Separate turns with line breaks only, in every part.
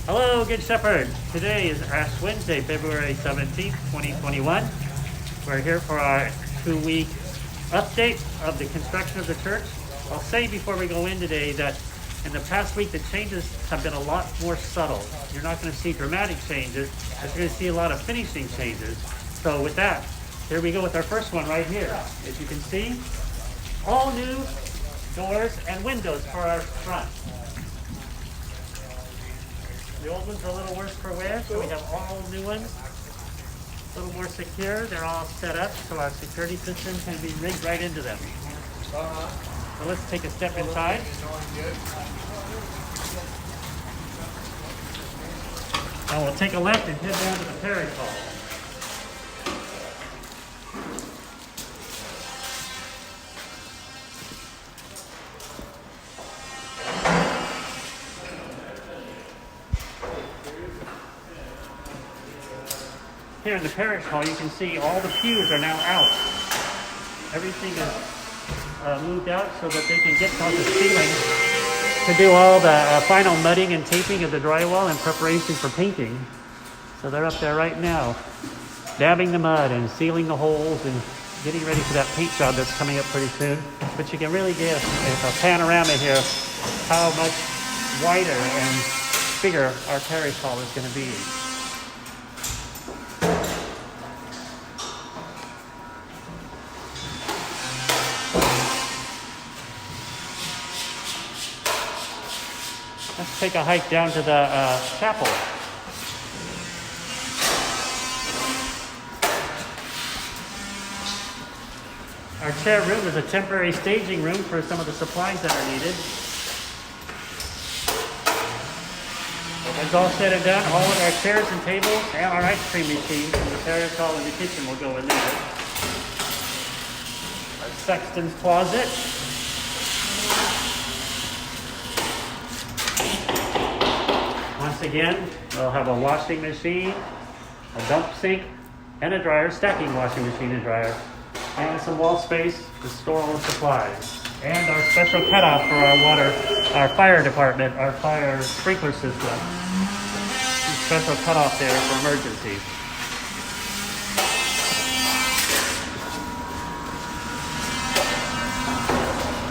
Hello, Good Shepherd. Today is Ash Wednesday, February 17th, 2021. We're here for our 2-week update of the construction of the church. I'll say before we go in today that in the past week, the changes have been a lot more subtle. You're not going to see dramatic changes, but you're going to see a lot of finishing changes. So with that, here we go with our first one right here. As you can see, all new doors and windows for our front. The old ones are a little worse for wear, so we have all new ones. A little more secure. They're all set up so our security system can be rigged right into them. So let's take a step inside. And we'll take a left and head down to the parish hall. Here in the parish hall, you can see all the pews are now out. Everything is moved out so that they can get on the ceiling to do all the final mudding and taping of the drywall in preparation for painting. So they're up there right now, dabbing the mud and sealing the holes and getting ready for that paint job that's coming up pretty soon. But you can really get a panorama here how much wider and bigger our parish hall is going to be. Let's take a hike down to the chapel. Our chair room is a temporary staging room for some of the supplies that are needed. When it's all said and done, all of our chairs and tables and our ice cream machine from the parish hall and the kitchen will go in there. Our sexton's closet. Once again, we'll have a washing machine, a dump sink, and a dryer, stacking washing machine and dryer, and some wall space to store all the supplies. And our special cutoff for our water, our fire department, our fire sprinkler system. Special cutoff there for emergencies.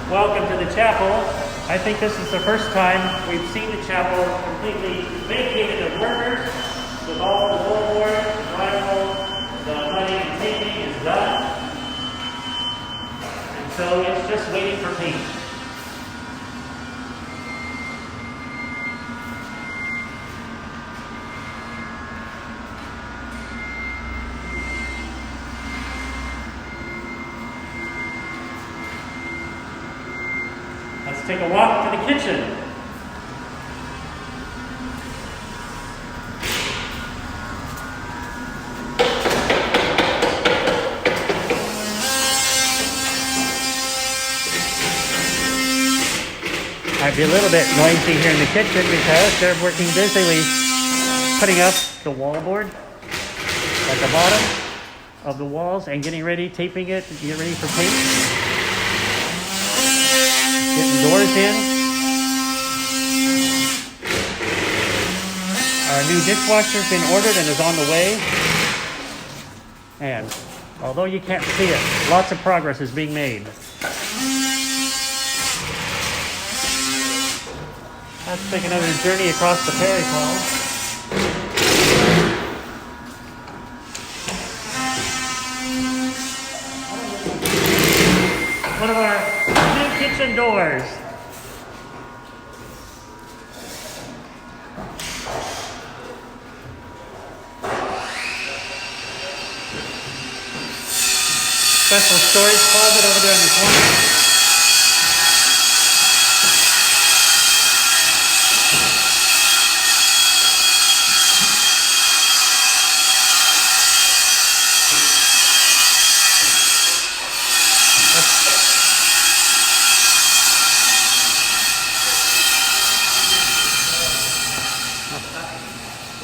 Welcome to the chapel. I think this is the first time we've seen the chapel completely vacated of workers, with all the wallboard, drywall, the mudding and painting is done. And so it's just waiting for paint. Let's take a walk to the kitchen. Might be a little bit noisy here in the kitchen because they're working busily putting up the wallboard at the bottom of the walls and getting ready, taping it, getting ready for paint. Getting doors in. Our new dishwasher's been ordered and is on the way. And although you can't see it, lots of progress is being made. Let's take another journey across the parish hall. One of our new kitchen doors. Special storage closet over there in the corner.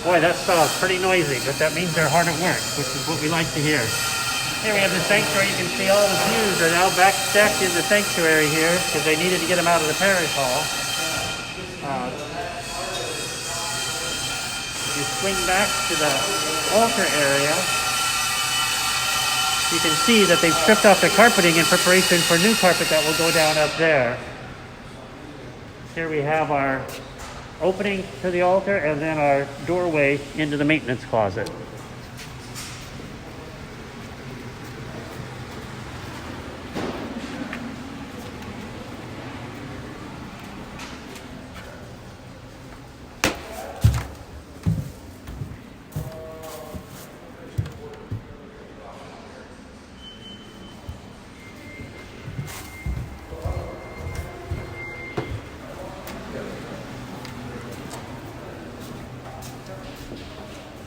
Boy, that stall's pretty noisy, but that means they're hard at work, which is what we like to hear. Here we have the sanctuary. You can see all the pews are now back stacked in the sanctuary here because they needed to get them out of the parish hall. you swing back to the altar area, you can see that they've stripped off the carpeting in preparation for new carpet that will go down up there. Here we have our opening to the altar and then our doorway into the maintenance closet.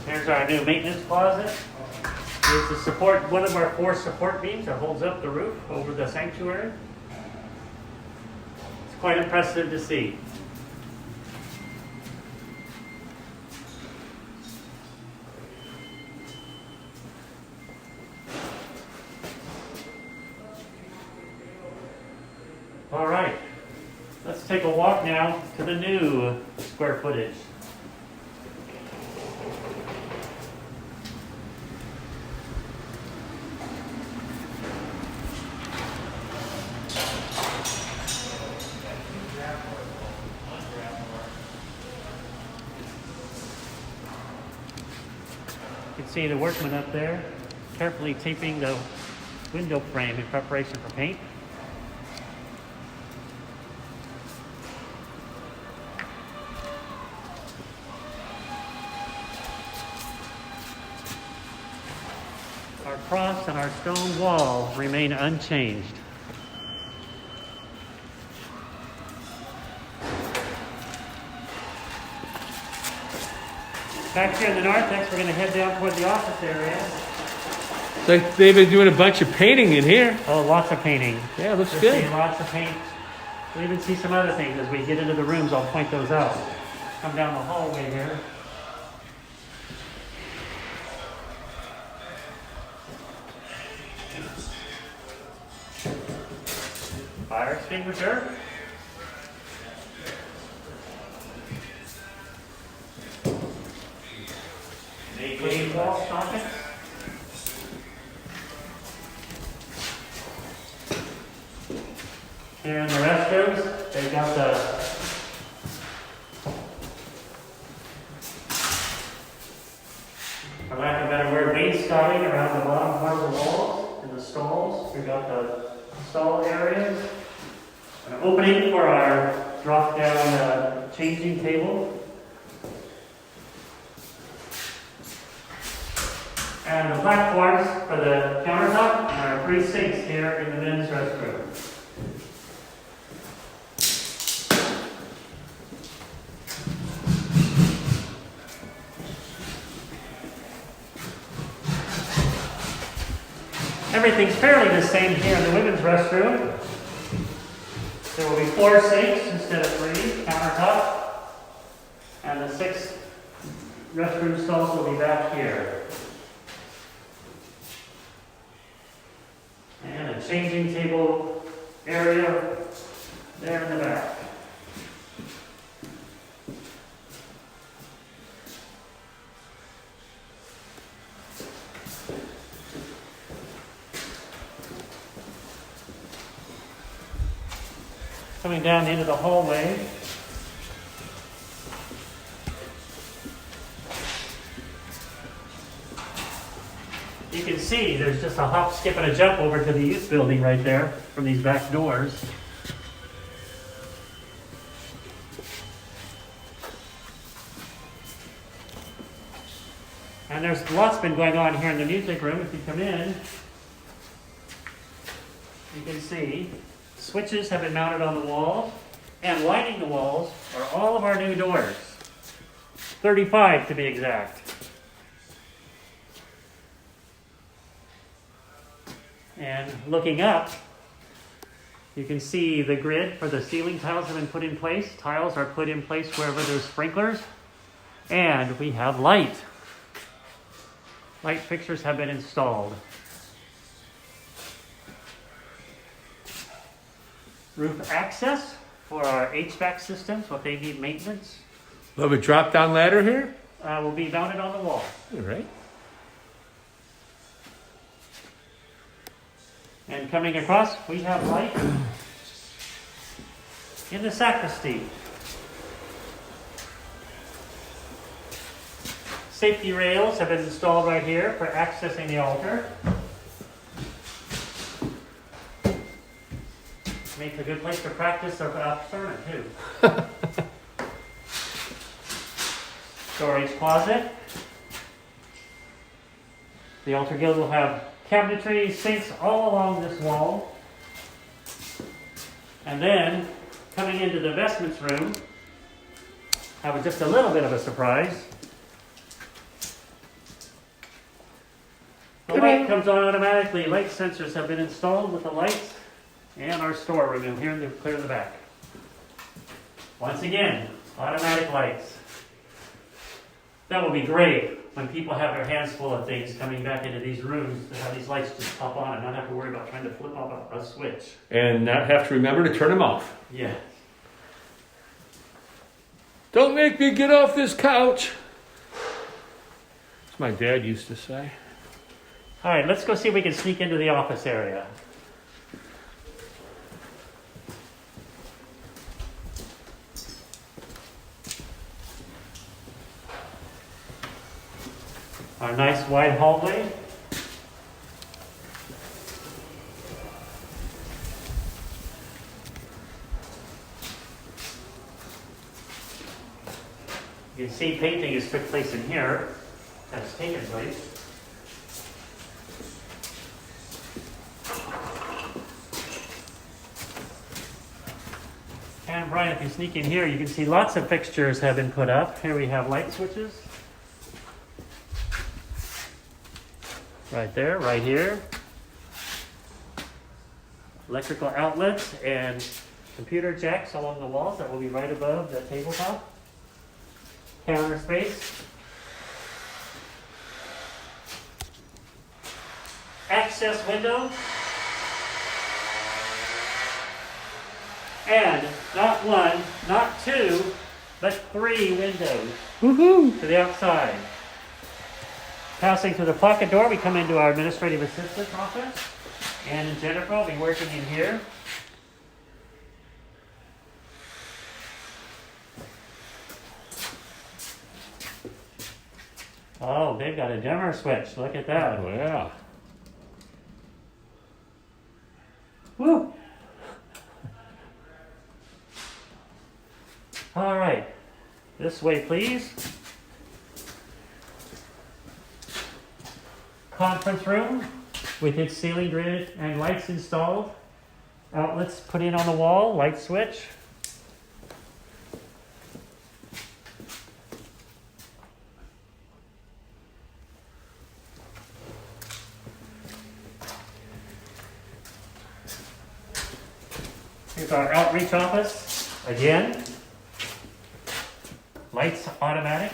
Here's our new maintenance closet. Here's the support, one of our 4 support beams that holds up the roof over the sanctuary. It's quite impressive to see. All right, let's take a walk now to the new square footage. You can see the workman up there carefully taping the window frame in preparation for paint. Our cross and our stone wall remain unchanged. Back here in the narthex, we're going to head down toward the office area.
So they've been doing a bunch of painting in here.
Oh, lots of painting.
Yeah, it looks
We're
good.
seeing lots of paint. We'll even see some other things as we get into the rooms. I'll point those out. Come down the hallway here. Fire extinguisher. Clean wall sockets. Here in the restrooms, they've got the for lack of a better word, wainscoting around the bottom part of the walls and the stalls. We've got the stall areas. An opening for our drop-down changing table. And the platforms for the countertop and our 3 sinks here in the men's restroom. Everything's fairly the same here in the women's restroom. There will be 4 sinks instead of 3, countertop. And the 6 restroom stalls will be back here. And a changing table area there in the back. Coming down into the hallway. You can see there's just a hop, skip, and a jump over to the youth building right there from these back doors. And there's lots been going on here in the music room. If you come in, you can see switches have been mounted on the walls, and lighting the walls are all of our new doors. 35 to be exact. And looking up, you can see the grid for the ceiling tiles have been put in place. Tiles are put in place wherever there's sprinklers. And we have light. Light fixtures have been installed. Roof access for our HVAC systems, so if they need maintenance.
We have a drop-down ladder here?
will be mounted on the wall.
All right.
And coming across, we have light in the sacristy. Safety rails have been installed right here for accessing the altar. Makes a good place to practice a sermon too. Storage closet. The altar guild will have cabinetry, sinks all along this wall. And then, coming into the vestments room, have just a little bit of a surprise. The light comes on automatically. Light sensors have been installed with the lights and our storeroom here in the clear in the back. Once again, automatic lights. That will be great when people have their hands full of things coming back into these rooms to have these lights just pop on and not have to worry about trying to flip off a switch.
And not have to remember to turn them off.
Yeah.
Don't make me get off this couch. That's what my dad used to say.
All right, let's go see if we can sneak into the office area. Our nice wide hallway. You can see painting has took place in here. Has taken place. And Brian, if you sneak in here, you can see lots of fixtures have been put up. Here we have light switches. Right there, right here. Electrical outlets and computer jacks along the walls that will be right above the tabletop. Counter space. Access window. And not one, not two, but 3 windows to the outside. Passing through the pocket door, we come into our administrative assistant office. Ann and Jennifer will be working in here. Oh, they've got a dimmer switch. Look at that.
Oh, yeah.
Woo! All right. This way, please. Conference room with its ceiling grid and lights installed. Outlets put in on the wall, light switch. Here's our outreach office again. Lights automatic.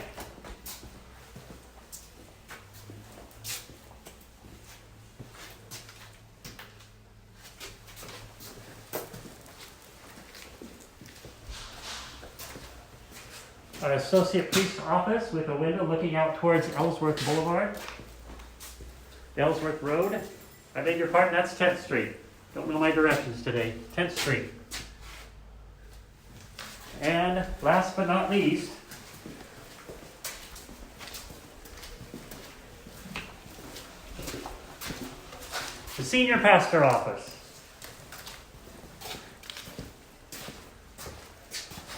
Our associate priest's office with a window looking out towards Ellsworth Boulevard. Ellsworth Road. I beg your pardon, that's 10th Street. Don't know my directions today. 10th Street. And last but not least, the senior pastor office.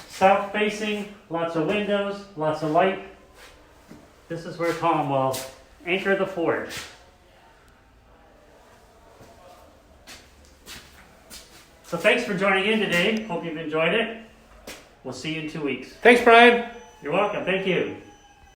South facing, lots of windows, lots of light. This is where Tom will anchor the fort. So thanks for joining in today. Hope you've enjoyed it. We'll see you in 2 weeks.
Thanks, Brian.
You're welcome. Thank you.